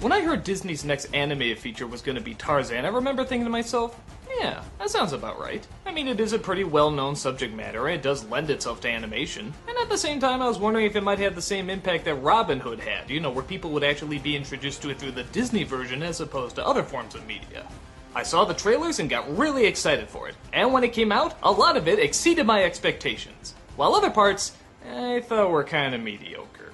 When I heard Disney's next animated feature was going to be Tarzan, I remember thinking to myself, yeah, that sounds about right. I mean, it is a pretty well-known subject matter, and it does lend itself to animation. And at the same time, I was wondering if it might have the same impact that Robin Hood had, you know, where people would actually be introduced to it through the Disney version as opposed to other forms of media. I saw the trailers and got really excited for it, and when it came out, a lot of it exceeded my expectations, while other parts, I thought were kinda mediocre.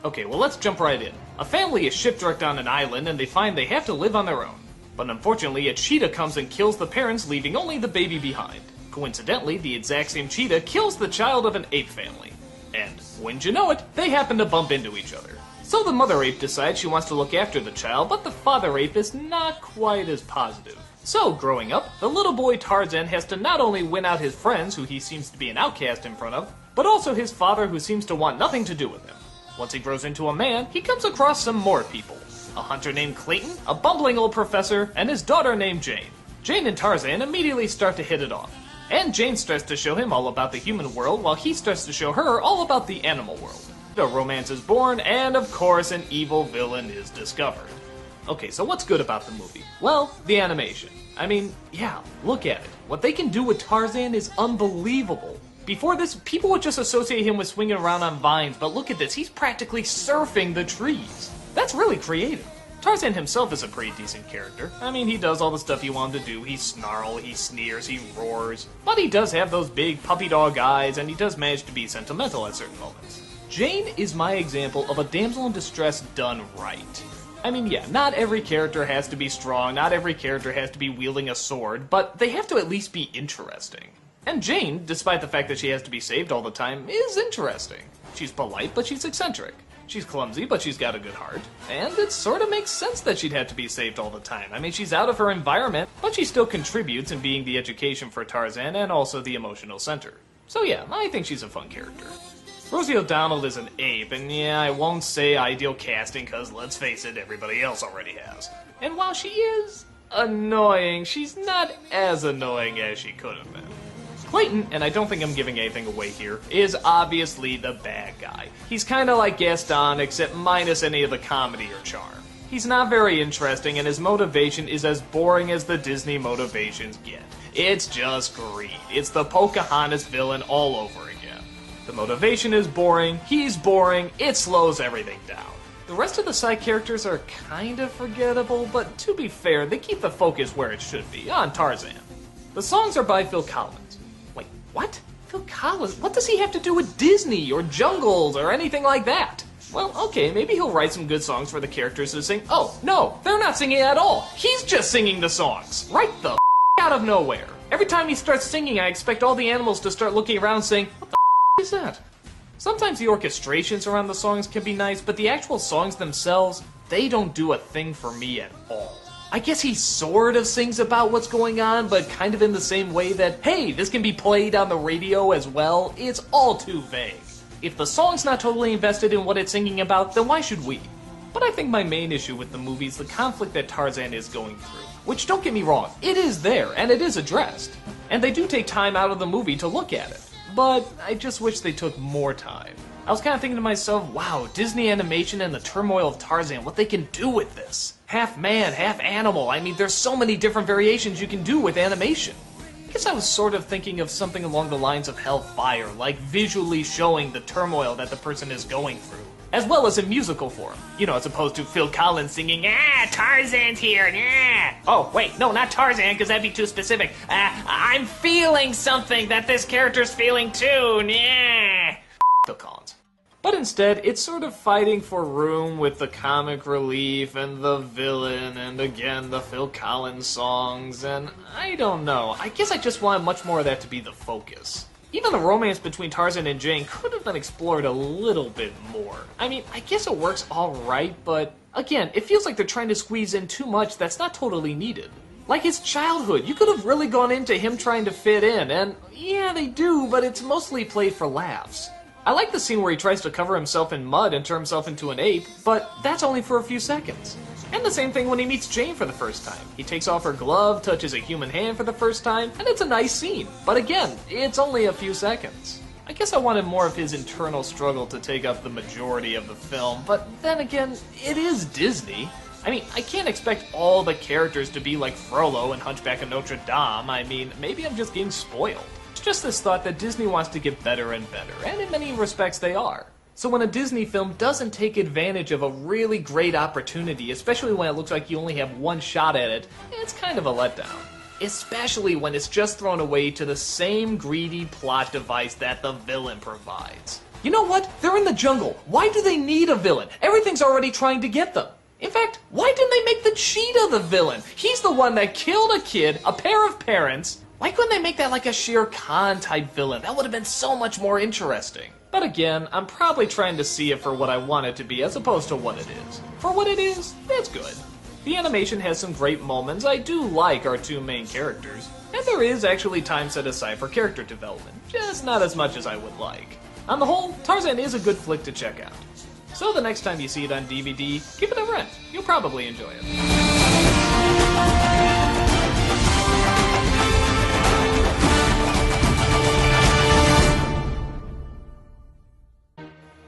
Okay, well let's jump right in. A family is shipwrecked on an island and they find they have to live on their own. But unfortunately, a cheetah comes and kills the parents, leaving only the baby behind. Coincidentally, the exact same cheetah kills the child of an ape family. And, wouldn't you know it, they happen to bump into each other. So the mother ape decides she wants to look after the child, but the father ape is not quite as positive. So, growing up, the little boy Tarzan has to not only win out his friends, who he seems to be an outcast in front of, but also his father, who seems to want nothing to do with him. Once he grows into a man, he comes across some more people. A hunter named Clayton, a bumbling old professor, and his daughter named Jane. Jane and Tarzan immediately start to hit it off. And Jane starts to show him all about the human world, while he starts to show her all about the animal world. A romance is born, and of course an evil villain is discovered. Okay, so what's good about the movie? Well, the animation. I mean, yeah, look at it. What they can do with Tarzan is unbelievable. Before this, people would just associate him with swinging around on vines, but look at this, he's practically surfing the trees. That's really creative. Tarzan himself is a pretty decent character. I mean, he does all the stuff you want him to do. He snarls, he sneers, he roars. But he does have those big puppy dog eyes, and he does manage to be sentimental at certain moments. Jane is my example of a damsel in distress done right. I mean, yeah, not every character has to be strong, not every character has to be wielding a sword, but they have to at least be interesting. And Jane, despite the fact that she has to be saved all the time, is interesting. She's polite, but she's eccentric. She's clumsy, but she's got a good heart. And it sort of makes sense that she'd have to be saved all the time. I mean, she's out of her environment, but she still contributes in being the education for Tarzan and also the emotional center. So yeah, I think she's a fun character. Rosie O'Donnell is an ape, and yeah, I won't say ideal casting, cause let's face it, everybody else already has. And while she is annoying, she's not as annoying as she could have been. Clayton, and I don't think I'm giving anything away here, is obviously the bad guy. He's kinda like Gaston, except minus any of the comedy or charm. He's not very interesting, and his motivation is as boring as the Disney motivations get. It's just greed. It's the Pocahontas villain all over again. The motivation is boring, he's boring, it slows everything down. The rest of the side characters are kinda forgettable, but to be fair, they keep the focus where it should be, on Tarzan. The songs are by Phil Collins. Wait, what? Phil Collins? What does he have to do with Disney, or Jungles, or anything like that? Well, okay, maybe he'll write some good songs for the characters to sing. Oh, no, they're not singing at all. He's just singing the songs. Right the out of nowhere. Every time he starts singing, I expect all the animals to start looking around saying, what the is that? Sometimes the orchestrations around the songs can be nice, but the actual songs themselves, they don't do a thing for me at all. I guess he sort of sings about what's going on, but kind of in the same way that, hey, this can be played on the radio as well. It's all too vague. If the song's not totally invested in what it's singing about, then why should we? But I think my main issue with the movie is the conflict that Tarzan is going through. Which, don't get me wrong, it is there, and it is addressed. And they do take time out of the movie to look at it. But I just wish they took more time. I was kind of thinking to myself, wow, Disney animation and the turmoil of Tarzan, what they can do with this. Half man, half animal. I mean, there's so many different variations you can do with animation. I guess I was sort of thinking of something along the lines of Hellfire, like visually showing the turmoil that the person is going through, as well as in musical form. You know, as opposed to Phil Collins singing, Tarzan's here, Oh, wait, no, not Tarzan, because that'd be too specific. I'm feeling something that this character's feeling too, Phil Collins. But instead, it's sort of fighting for room with the comic relief and the villain and again the Phil Collins songs, and I don't know, I guess I just wanted much more of that to be the focus. Even the romance between Tarzan and Jane could have been explored a little bit more. I mean, I guess it works alright, but again, it feels like they're trying to squeeze in too much that's not totally needed. Like his childhood, you could have really gone into him trying to fit in, and yeah, they do, but it's mostly played for laughs. I like the scene where he tries to cover himself in mud and turn himself into an ape, but that's only for a few seconds. And the same thing when he meets Jane for the first time. He takes off her glove, touches a human hand for the first time, and it's a nice scene. But again, it's only a few seconds. I guess I wanted more of his internal struggle to take up the majority of the film, but then again, it is Disney. I mean, I can't expect all the characters to be like Frollo and Hunchback of Notre Dame. I mean, maybe I'm just getting spoiled. It's just this thought that Disney wants to get better and better, and in many respects they are. So when a Disney film doesn't take advantage of a really great opportunity, especially when it looks like you only have one shot at it, it's kind of a letdown. Especially when it's just thrown away to the same greedy plot device that the villain provides. You know what? They're in the jungle. Why do they need a villain? Everything's already trying to get them. In fact, why didn't they make the cheetah the villain? He's the one that killed a kid, a pair of parents. Why couldn't they make that like a Shere Khan type villain? That would have been so much more interesting. But again, I'm probably trying to see it for what I want it to be as opposed to what it is. For what it is, it's good. The animation has some great moments. I do like our two main characters. And there is actually time set aside for character development, just not as much as I would like. On the whole, Tarzan is a good flick to check out. So the next time you see it on DVD, give it a rent. You'll probably enjoy it.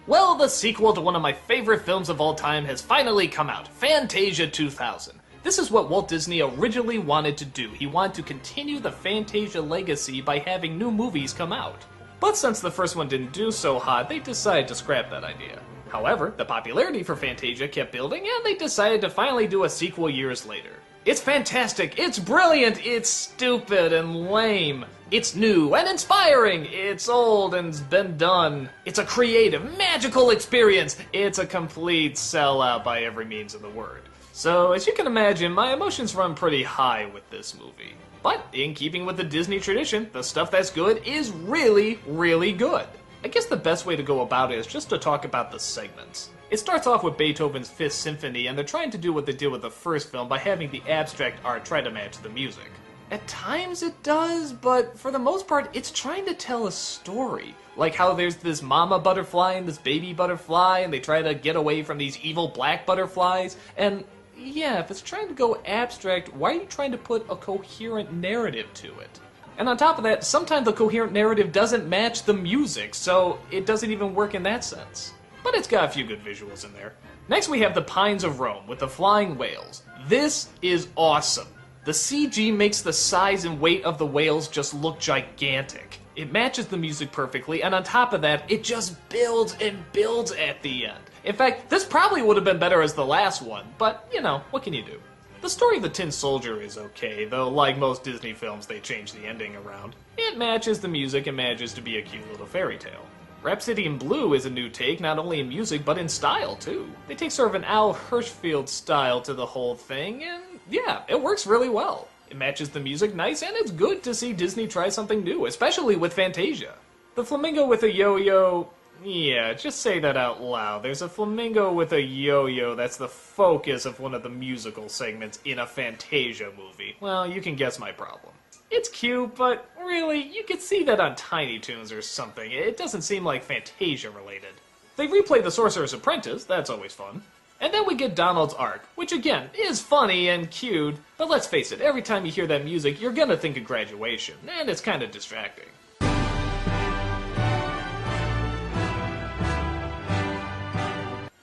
Well, the sequel to one of my favorite films of all time has finally come out, Fantasia 2000. This is what Walt Disney originally wanted to do. He wanted to continue the Fantasia legacy by having new movies come out. But since the first one didn't do so hot, they decided to scrap that idea. However, the popularity for Fantasia kept building, and they decided to finally do a sequel years later. It's fantastic, it's brilliant, it's stupid and lame. It's new and inspiring. It's old and's been done. It's a creative, magical experience. It's a complete sellout by every means of the word. So, as you can imagine, my emotions run pretty high with this movie. But, in keeping with the Disney tradition, the stuff that's good is really, really good. I guess the best way to go about it is just to talk about the segments. It starts off with Beethoven's Fifth Symphony, and they're trying to do what they did with the first film by having the abstract art try to match the music. At times it does, but for the most part, it's trying to tell a story. Like how there's this mama butterfly and this baby butterfly, and they try to get away from these evil black butterflies. And yeah, if it's trying to go abstract, why are you trying to put a coherent narrative to it? And on top of that, sometimes the coherent narrative doesn't match the music, so it doesn't even work in that sense. But it's got a few good visuals in there. Next we have the Pines of Rome with the flying whales. This is awesome. The CG makes the size and weight of the whales just look gigantic. It matches the music perfectly, and on top of that, it just builds and builds at the end. In fact, this probably would have been better as the last one, but, you know, what can you do? The story of the Tin Soldier is okay, though like most Disney films, they change the ending around. It matches the music and manages to be a cute little fairy tale. Rhapsody in Blue is a new take, not only in music, but in style, too. They take sort of an Al Hirschfeld style to the whole thing, and yeah, it works really well. It matches the music nice, and it's good to see Disney try something new, especially with Fantasia. The flamingo with a yo-yo... yeah, just say that out loud. There's a flamingo with a yo-yo that's the focus of one of the musical segments in a Fantasia movie. Well, you can guess my problem. It's cute, but really, you could see that on Tiny Toons or something. It doesn't seem like Fantasia related. They replay The Sorcerer's Apprentice, that's always fun. And then we get Donald's Ark, which again, is funny and cute, but let's face it, every time you hear that music, you're gonna think of graduation, and it's kinda distracting.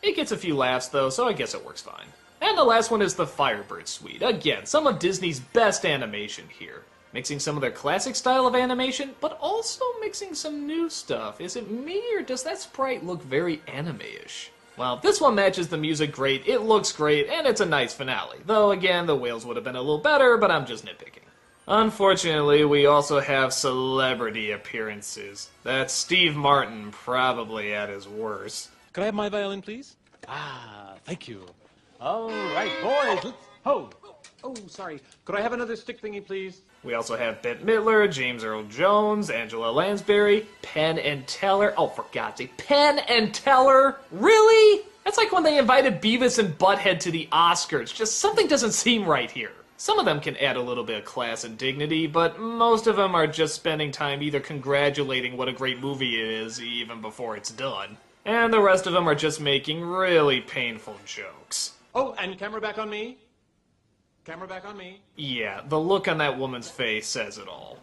It gets a few laughs though, so I guess it works fine. And the last one is the Firebird Suite. Again, some of Disney's best animation here. Mixing some of their classic style of animation, but also mixing some new stuff. Is it me, or does that sprite look very anime-ish? Well, this one matches the music great, it looks great, and it's a nice finale. Though, again, the whales would have been a little better, but I'm just nitpicking. Unfortunately, we also have celebrity appearances. That's Steve Martin, probably at his worst. Could I have my violin, please? Ah, thank you. All right, boys, let's... Oh, sorry. Could I have another stick thingy, please? We also have Bette Midler, James Earl Jones, Angela Lansbury, Penn and Teller. Oh, for God's sake, Penn and Teller? Really? That's like when they invited Beavis and Butthead to the Oscars. Just something doesn't seem right here. Some of them can add a little bit of class and dignity, but most of them are just spending time either congratulating what a great movie it is, even before it's done, and the rest of them are just making really painful jokes. Oh, and camera back on me. Camera back on me. Yeah, the look on that woman's face says it all.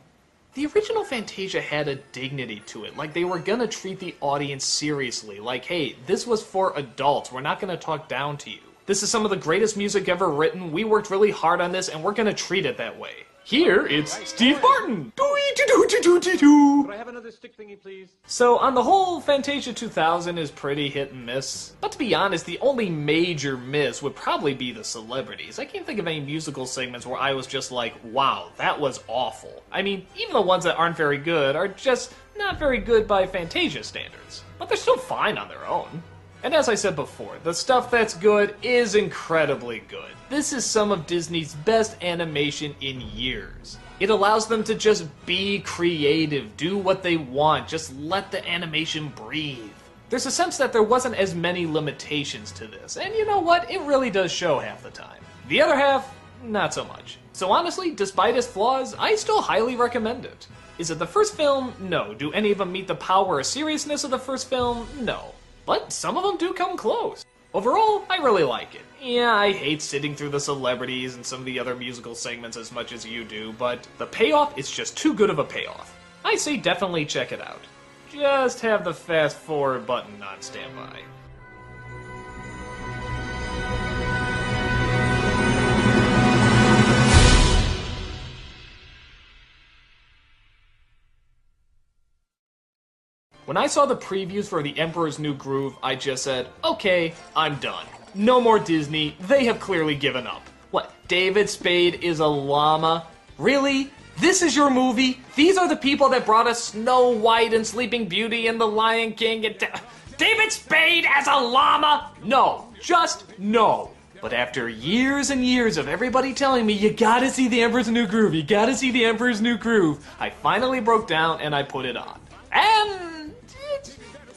The original Fantasia had a dignity to it, like they were gonna treat the audience seriously, like, hey, this was for adults, we're not gonna talk down to you. This is some of the greatest music ever written. We worked really hard on this, and we're gonna treat it that way. Here, it's Steve Martin. Could I have another stick thingy, please? So, on the whole, Fantasia 2000 is pretty hit and miss. But to be honest, the only major miss would probably be the celebrities. I can't think of any musical segments where I was just like, wow, that was awful. I mean, even the ones that aren't very good are just not very good by Fantasia standards. But they're still fine on their own. And as I said before, the stuff that's good is incredibly good. This is some of Disney's best animation in years. It allows them to just be creative, do what they want, just let the animation breathe. There's a sense that there wasn't as many limitations to this, and you know what? It really does show half the time. The other half, not so much. So honestly, despite its flaws, I still highly recommend it. Is it the first film? No. Do any of them meet the power or seriousness of the first film? No. But some of them do come close. Overall, I really like it. Yeah, I hate sitting through the celebrities and some of the other musical segments as much as you do, but the payoff is just too good of a payoff. I say definitely check it out. Just have the fast forward button on standby. When I saw the previews for The Emperor's New Groove, I just said, okay, I'm done. No more Disney, they have clearly given up. What, David Spade is a llama? Really? This is your movie? These are the people that brought us Snow White and Sleeping Beauty and The Lion King and... David Spade as a llama? No, just no. But after years and years of everybody telling me, you gotta see The Emperor's New Groove, you gotta see The Emperor's New Groove, I finally broke down and I put it on. And...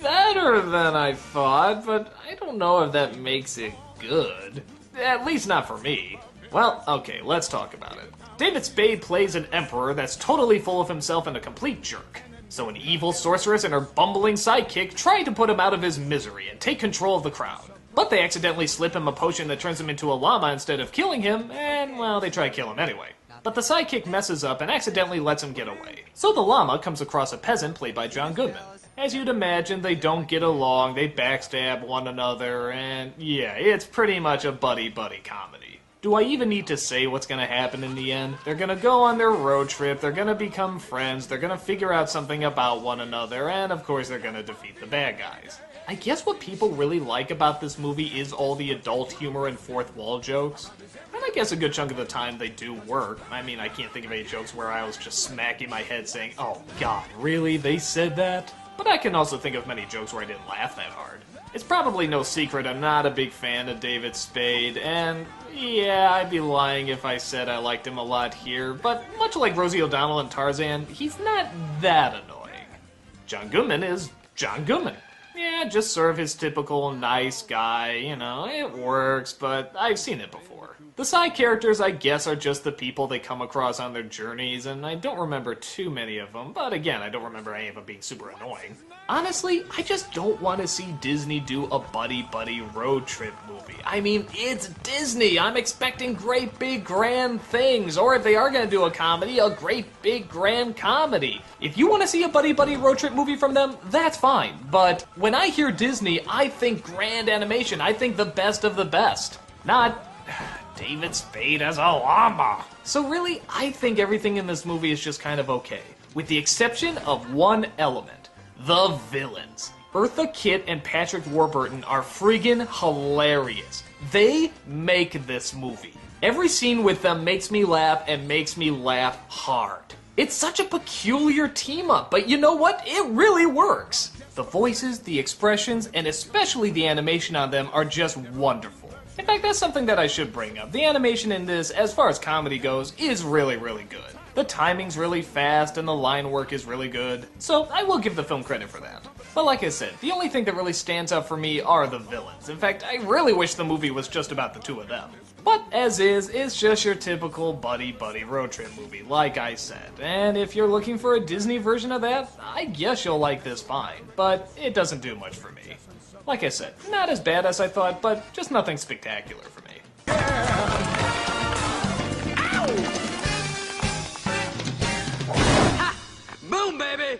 better than I thought, but I don't know if that makes it good. At least not for me. Well, okay, let's talk about it. David Spade plays an emperor that's totally full of himself and a complete jerk. So an evil sorceress and her bumbling sidekick try to put him out of his misery and take control of the crowd. But they accidentally slip him a potion that turns him into a llama instead of killing him, and, well, they try to kill him anyway. But the sidekick messes up and accidentally lets him get away. So the llama comes across a peasant played by John Goodman. As you'd imagine, they don't get along, they backstab one another, and yeah, it's pretty much a buddy-buddy comedy. Do I even need to say what's gonna happen in the end? They're gonna go on their road trip, they're gonna become friends, they're gonna figure out something about one another, and of course they're gonna defeat the bad guys. I guess what people really like about this movie is all the adult humor and fourth wall jokes. And I guess a good chunk of the time they do work. I mean, I can't think of any jokes where I was just smacking my head saying, oh god, really? They said that? But I can also think of many jokes where I didn't laugh that hard. It's probably no secret I'm not a big fan of David Spade, and yeah, I'd be lying if I said I liked him a lot here, but much like Rosie O'Donnell and Tarzan, he's not that annoying. John Goodman is John Goodman. Yeah, just sort of his typical nice guy, you know, it works, but I've seen it before. The side characters, I guess, are just the people they come across on their journeys, and I don't remember too many of them, but again, I don't remember any of them being super annoying. Honestly, I just don't want to see Disney do a buddy-buddy road trip movie. I mean, it's Disney! I'm expecting great big grand things, or if they are going to do a comedy, a great big grand comedy. If you want to see a buddy-buddy road trip movie from them, that's fine, but when I hear Disney, I think grand animation, I think the best of the best. Not... David Spade as a llama. So really, I think everything in this movie is just kind of okay. With the exception of one element. The villains. Eartha Kitt and Patrick Warburton are friggin' hilarious. They make this movie. Every scene with them makes me laugh and makes me laugh hard. It's such a peculiar team up, but you know what? It really works. The voices, the expressions, and especially the animation on them are just wonderful. In fact, that's something that I should bring up. The animation in this, as far as comedy goes, is really, really good. The timing's really fast and the line work is really good, so I will give the film credit for that. But like I said, the only thing that really stands out for me are the villains. In fact, I really wish the movie was just about the two of them. But as is, it's just your typical buddy-buddy road trip movie, like I said. And if you're looking for a Disney version of that, I guess you'll like this fine. But it doesn't do much for me. Like I said, not as bad as I thought, but just nothing spectacular for me. Ha! Boom, baby!